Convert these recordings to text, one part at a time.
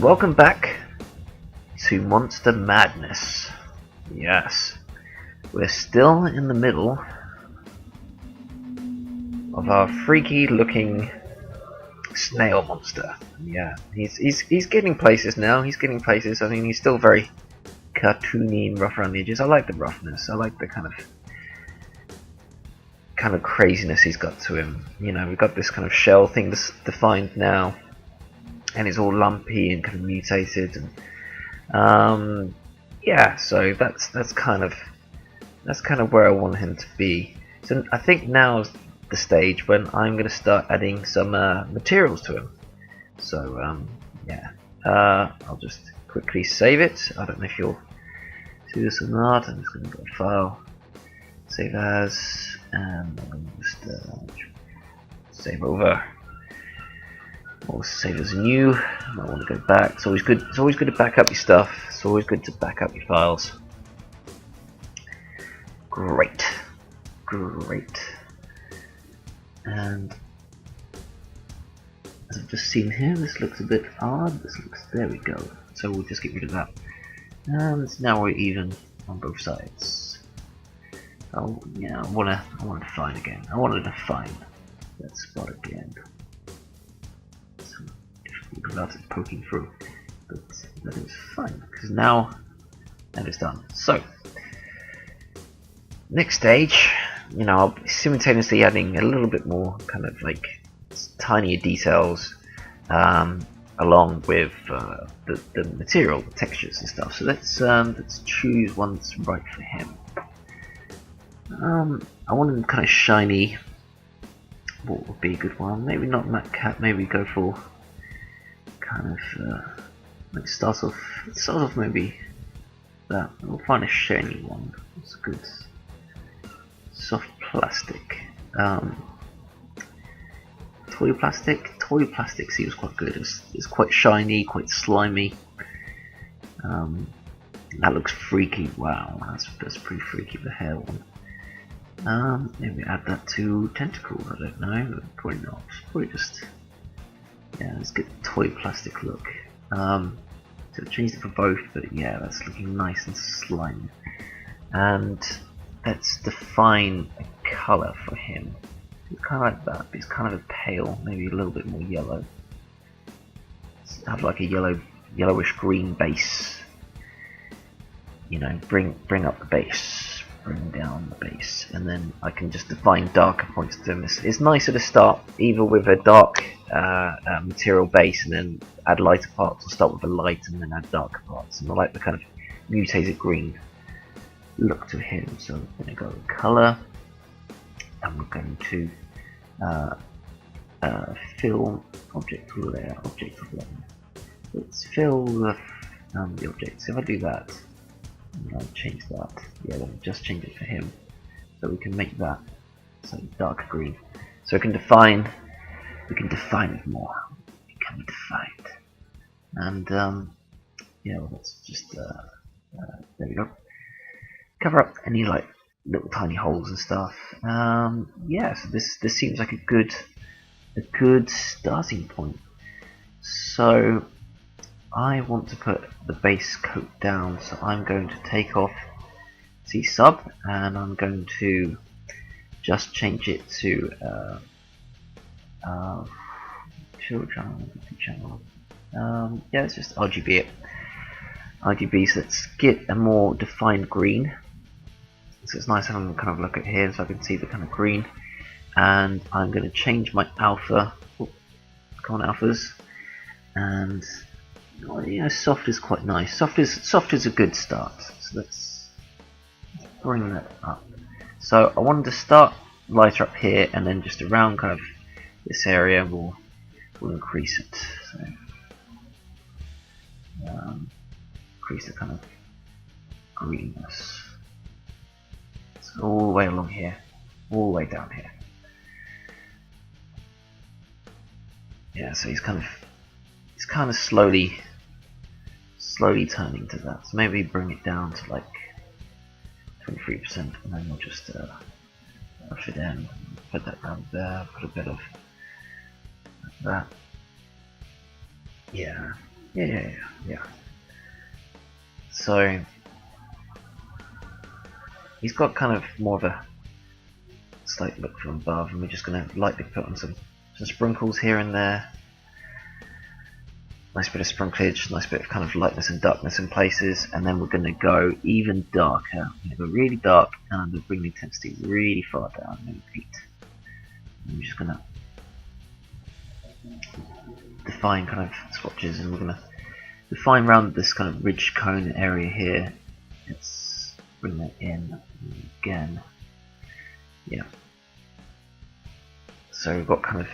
welcome back to Monster Madness. Yes, we're still in the middle of our freaky looking snail monster. Yeah, he's getting places now. He's getting places. I mean, he's still very cartoony and rough around the edges. I like the roughness. I like the kind of craziness he's got to him. You know, we've got this kind of shell thing defined now, and it's all lumpy and kind of mutated, and yeah, so that's kind of where I want him to be. So I think now's the stage when I'm going to start adding some materials to him. So yeah, I'll just quickly save it. I don't know if you'll see this or not. I'm just going to go to File, Save As, and I'm just save over. Or save as new. I might want to go back. It's always good. It's always good to back up your stuff. It's always good to back up your files. Great, great. And as I've just seen here, this looks a bit odd. There we go. So we'll just get rid of that. And now we're even on both sides. Oh yeah, I want to define again. I want to define that spot again. Without it poking through, but that is fine because now that is done. So next stage, you know, I'll be simultaneously adding a little bit more kind of like tinier details along with the material, the textures and stuff. So let's choose one that's right for him. I want him kind of shiny. What would be a good one? Maybe not Matte Cat. Maybe go for kind of like start off maybe that. We'll find a shiny one. It's good. Soft plastic. Toy plastic. Toy plastic seems quite good. It's quite shiny, quite slimy. That looks freaky. Wow, that's pretty freaky. The hair one. Maybe add that to tentacle. I don't know. Probably not. Probably just. Yeah, let's get the toy plastic look. So I changed it for both, but yeah, that's looking nice and slimy. And let's define a colour for him. It's kind of like that, but it's kind of a pale, maybe a little bit more yellow. Let's have like a yellowish green base. You know, bring up the base, bring down the base, and then I can just define darker points to them. It's nicer to start either with a dark material base and then add lighter parts, or start with a light and then add darker parts. And I like the kind of mutated green look to him. So I'm going to go with color, and we're going to fill object layer, object layer. Let's fill the objects. If I do that, and I'll change that. Yeah, then just change it for him, so we can make that so dark green. So we can define it more. It can be defined. And yeah, well, let's just there we go. Cover up any like little tiny holes and stuff. Yeah, so this seems like a good starting point. So I want to put the base coat down, so I'm going to take off C sub, and I'm going to just change it to chill channel. Yeah, it's just RGB it. RGB, so let's get a more defined green. So it's nice having a kind of look at here, so I can see the kind of green. And I'm going to change my alpha. Oh, come on, alphas. And you know, soft is quite nice. Soft is a good start. So let's bring that up. So I wanted to start lighter up here, and then just around kind of this area we'll increase it. So increase the kind of greenness. So all the way along here, all the way down here. Yeah, so he's kind of slowly turning to that. So maybe bring it down to like 23%, and then we'll just brush it in, put that down there, put a bit of that. Yeah, Yeah. So he's got kind of more of a slight look from above, and we're just going to lightly put on some sprinkles here and there. Nice bit of sprinklage, nice bit of kind of lightness and darkness in places, and then we're going to go even darker. We're going to go really dark, and I'm going to bring the intensity really far down, maybe 8. I'm just going to define kind of swatches, and we're going to define around this kind of ridge cone area here. Let's bring that in again. Yeah. So we've got kind of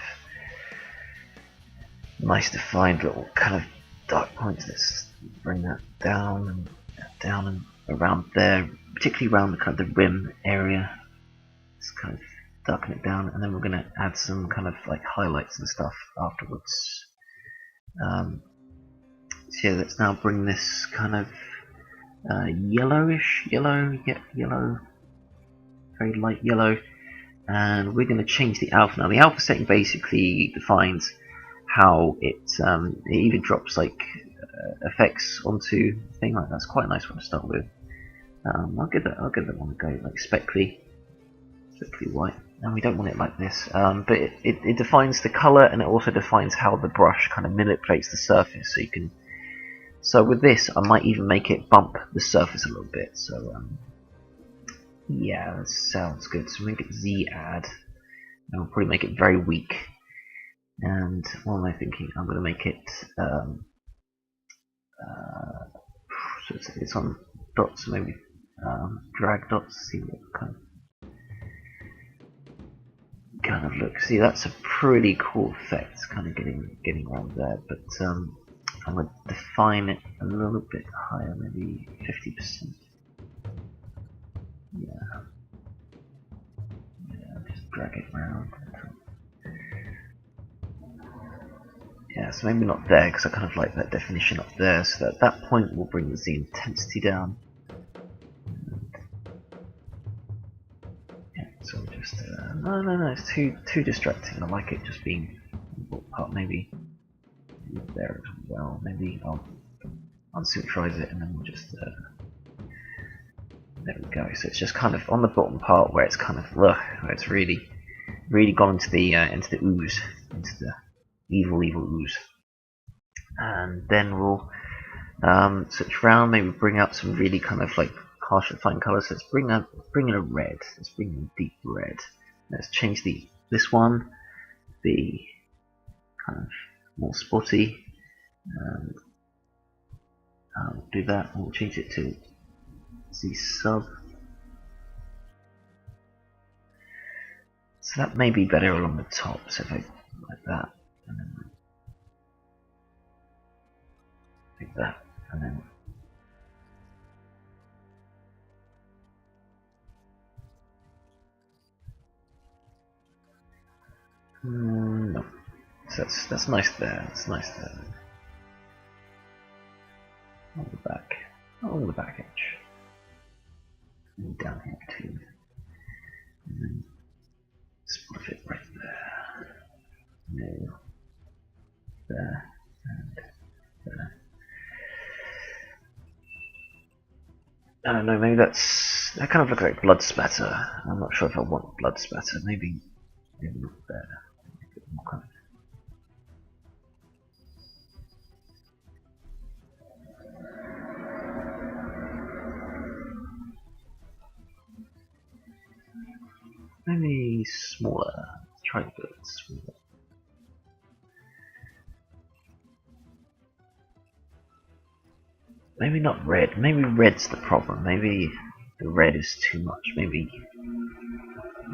nice defined little kind of dark points. Let's bring that down and around there, particularly around the kind of the rim area. Let's kind of darken it down, and then we're going to add some kind of like highlights and stuff afterwards. So yeah, let's now bring this kind of yellowish, yellow, very light yellow, and we're going to change the alpha. Now the alpha setting basically defines how it even drops like effects onto the thing. Like that's quite a nice one to start with. I'll give that one a go, like speckly white, and we don't want it like this. But it defines the color, and it also defines how the brush kind of manipulates the surface. So you can. So with this, I might even make it bump the surface a little bit. So yeah, that sounds good. So make it Z add, and we'll probably make it very weak. And what am I thinking? I'm going to make it so it's on dots, maybe drag dots, see what kind of look. See, that's a pretty cool effect, kind of getting around there. But I'm going to define it a little bit higher, maybe 50%. Yeah, just drag it around. Yeah, so maybe not there, because I kind of like that definition up there. So that at that point we'll bring the Z intensity down. Yeah, so just no, it's too distracting. I like it just being part, maybe there as well. Maybe I'll unsymmetrize it, and then we'll just there we go. So it's just kind of on the bottom part where it's kind of where it's really gone into the ooze, into the evil ooze. And then we'll switch around, maybe bring out some really kind of like harsh fine colours. So let's bring in a red. Let's bring in a deep red. Let's change this one be kind of more spotty. I'll do that. We'll change it to Z sub. So that may be better along the top. So if I like that, and then like that, and then no. So that's nice there. That's nice there. Along the back edge, and down here too, and then spot it right there. No, there, and there. I don't know, maybe that kind of looks like blood spatter. I'm not sure if I want blood spatter. Maybe not there. More kind of. Maybe smaller. Let's try to do it smaller. Maybe not red. Maybe red's the problem. Maybe the red is too much. Maybe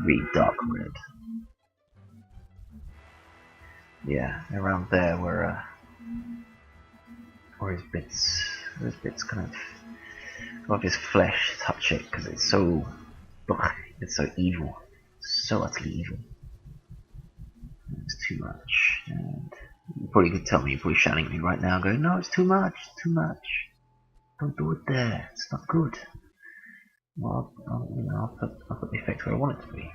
really dark red. Yeah, around there where his bits kind of his flesh touch it, because it's so evil, so utterly evil. It's too much, and you probably could tell me, you're probably shouting at me right now, going, "No, it's too much, it's too much. Don't do it there. It's not good." Well, I'll put the effect where I want it to be.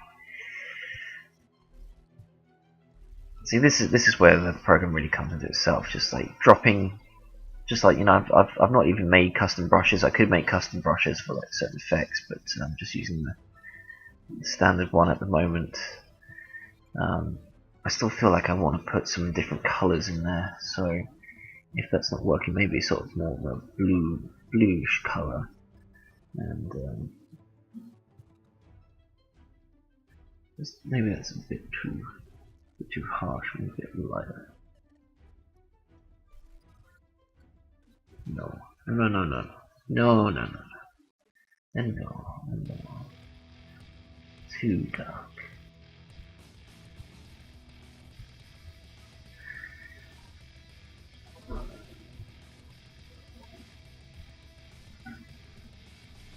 See, this is where the program really comes into itself. Just like dropping just like, you know, I've not even made custom brushes. I could make custom brushes for like certain effects, but I'm just using the standard one at the moment. I still feel like I want to put some different colours in there, so if that's not working, maybe sort of more of a bluish colour, and maybe that's a bit too harsh, maybe a bit lighter. No, no, no, no, no, no, no, no, and no, and no, too dark.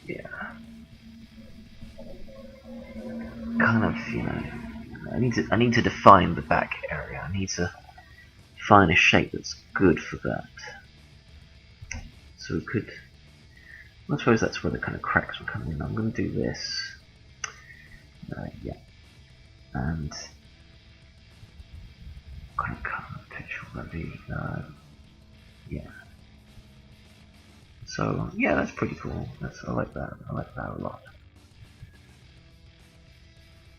Yeah, kind of, you know, I need to define the back area. I need to find a shape that's good for that. So we could, I suppose that's where the kind of cracks will come in. I'm going to do this. Yeah, and what kind of color picture will that be? Yeah. So yeah, that's pretty cool. I like that. I like that a lot.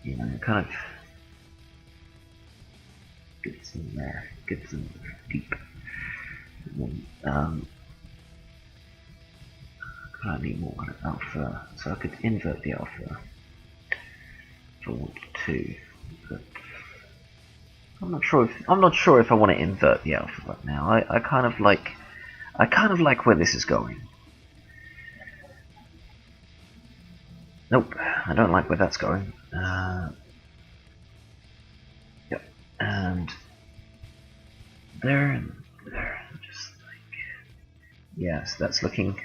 You know, kind of gets in there, gets in there deep. And then, I need more kind of alpha, so I could invert the alpha if I wanted to. But I'm not sure if I want to invert the alpha right now. I kind of like where this is going. Nope, I don't like where that's going. Yep, and there and there, just like, yes, that's looking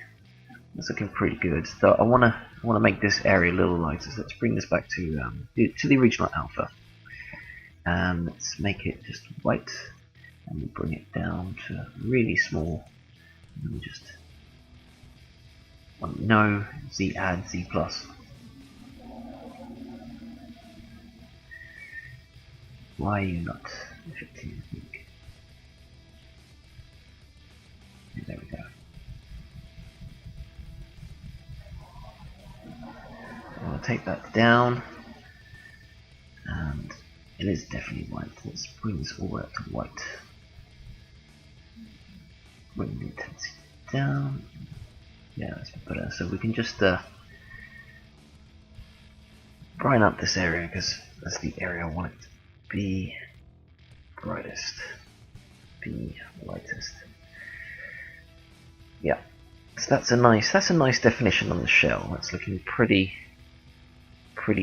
pretty good. So I wanna make this area a little lighter. So let's bring this back to the original alpha, and let's make it just white, and we'll bring it down to really small. And we just no Z add Z plus. Why are you not affecting anything? There we go. I'll take that down, and it is definitely white. Let's bring this all up to white. Bring the intensity down. Yeah, that's better. So we can just brighten up this area, because that's the area I want it to be brightest, be lightest. Yeah, so that's a nice definition on the shell. That's looking pretty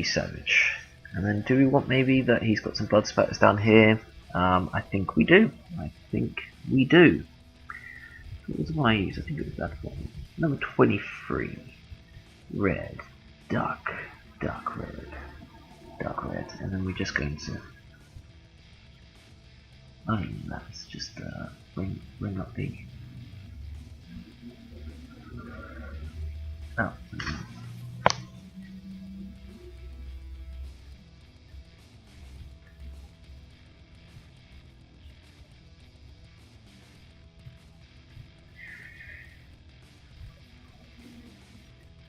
savage. And then do we want maybe that he's got some blood spatters down here? I think we do. What was the one I used? I think it was that one. Number 23. Red. Dark red. And then we're just going to, let's just bring up the, oh,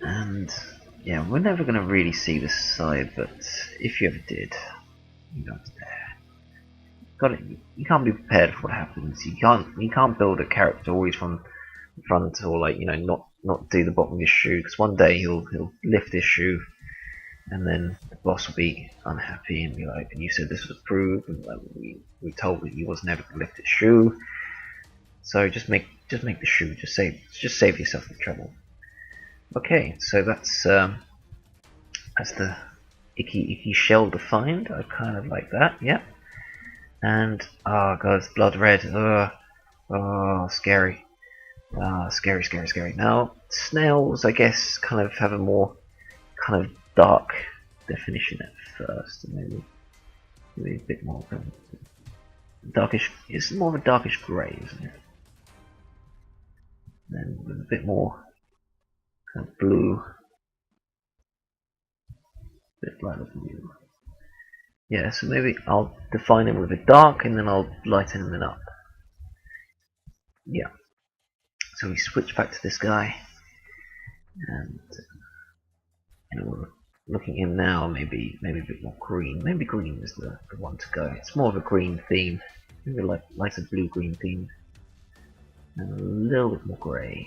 and yeah, we're never going to really see this side, but if you ever did, you know it's there. Got it. You can't be prepared for what happens. You can't build a character always from the front, or like, you know, not do the bottom of his shoe, because one day he'll lift his shoe, and then the boss will be unhappy and be like, and you said this was approved, and like, we told that he was never going to lift his shoe. So just make the shoe. Just save yourself the trouble. Okay, so that's the icky shell defined. I kind of like that. Yeah. And oh god, it's blood red. Oh, scary. Scary. Now snails, I guess, kind of have a more kind of dark definition at first, and maybe a bit more of a darkish. It's more of a darkish grey, isn't it? Then with a bit more kind of blue, a bit lighter blue. Yeah, so maybe I'll define it with a dark, and then I'll lighten it up. Yeah. So we switch back to this guy, and we're looking in now. Maybe a bit more green. Maybe green is the one to go. It's more of a green theme. Maybe like lighter blue-green theme, and a little bit more grey.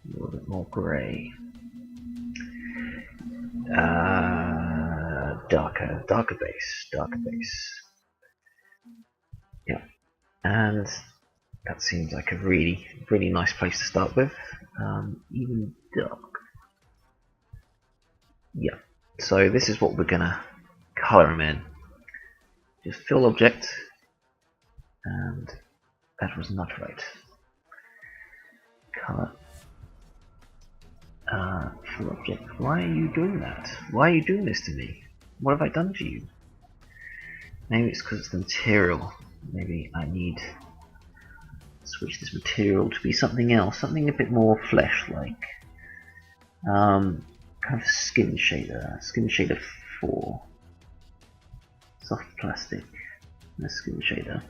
A little bit more grey. Darker base. Yeah, and that seems like a really nice place to start with. Even dark. Yeah. So this is what we're gonna color them in. Just fill object, and that was not right. Color. Fill object. Why are you doing that? Why are you doing this to me? What have I done to you? Maybe it's because it's the material. Maybe I need to switch this material to be something else, something a bit more flesh-like. Kind of skin shader 4. Soft plastic, and a skin shader.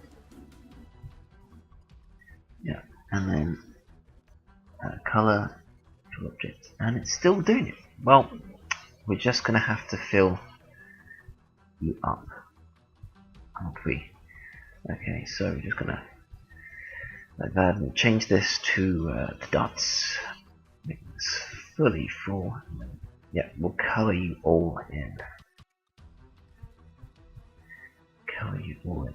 Yeah, and then color, fill object, and it's still doing it. Well, we're just gonna have to fill you up, aren't we? Okay, so we're just gonna like that and change this to dots. Make this fully full. Yeah, we'll color you all in. Color you all in.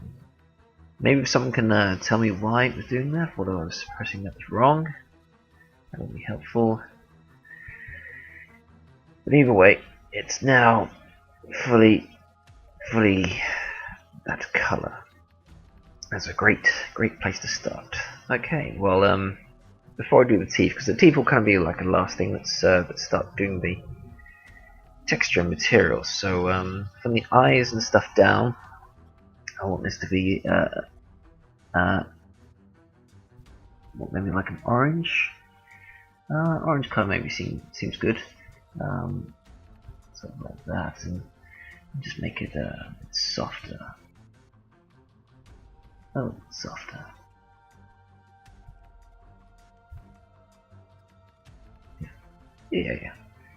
Maybe if someone can tell me why it was doing that, what I was pressing that was wrong. That would be helpful. But either way, it's now fully that color. That's a great place to start. Okay, well, before I do the teeth, because the teeth will kind of be like a last thing. Let's start doing the texture and materials. So from the eyes and stuff down, I want this to be maybe like an orange. Orange color maybe seems good. Something like that, and just make it a bit softer. Oh, softer. Yeah.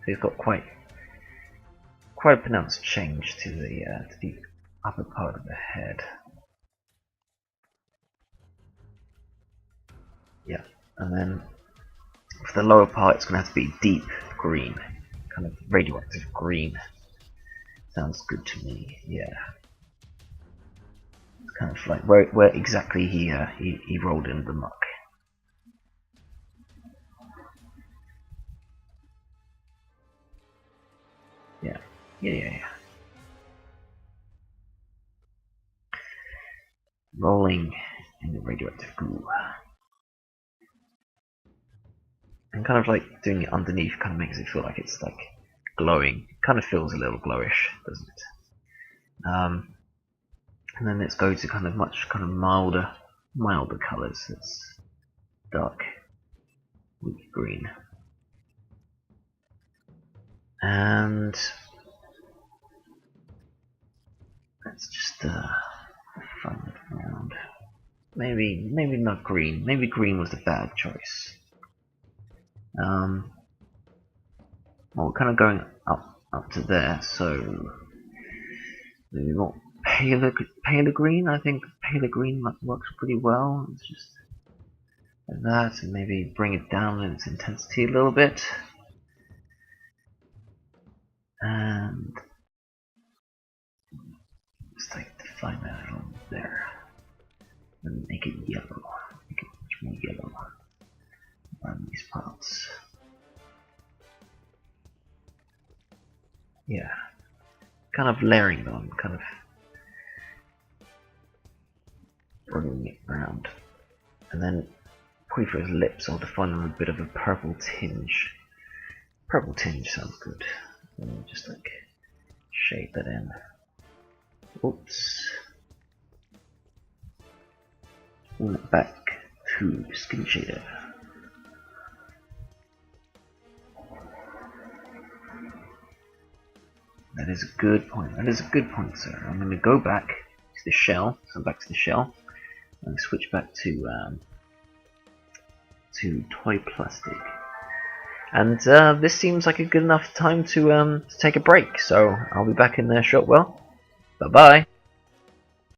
So you've got quite a pronounced change to the upper part of the head. Yeah, and then for the lower part, it's going to have to be deep green, kind of radioactive green. Sounds good to me. Yeah. It's kind of like where exactly he rolled in the muck. Yeah. Rolling in the radioactive goo. And kind of like doing it underneath kind of makes it feel like it's like glowing. It kind of feels a little glowish, doesn't it? And then let's go to kind of much milder colours. It's dark leaf green. And let's just find it around. Maybe not green. Maybe green was the bad choice. Well, we're kind of going up to there, so maybe more paler green. I think paler green works pretty well. It's just like that, and maybe bring it down in its intensity a little bit. And just like define that a little bit there. And make it yellow. Make it much more yellow around these parts. Yeah. Kind of layering them, kind of bringing it around. And then probably for his lips, I'll define them with a bit of a purple tinge. Purple tinge sounds good. And just like shade that in. Oops. Pull it back to skin shader. That is a good point. That is a good point, sir. I'm going to go back to the shell. So back to the shell. And switch back to to toy plastic. And this seems like a good enough time to take a break, so I'll be back in a short while. Bye bye!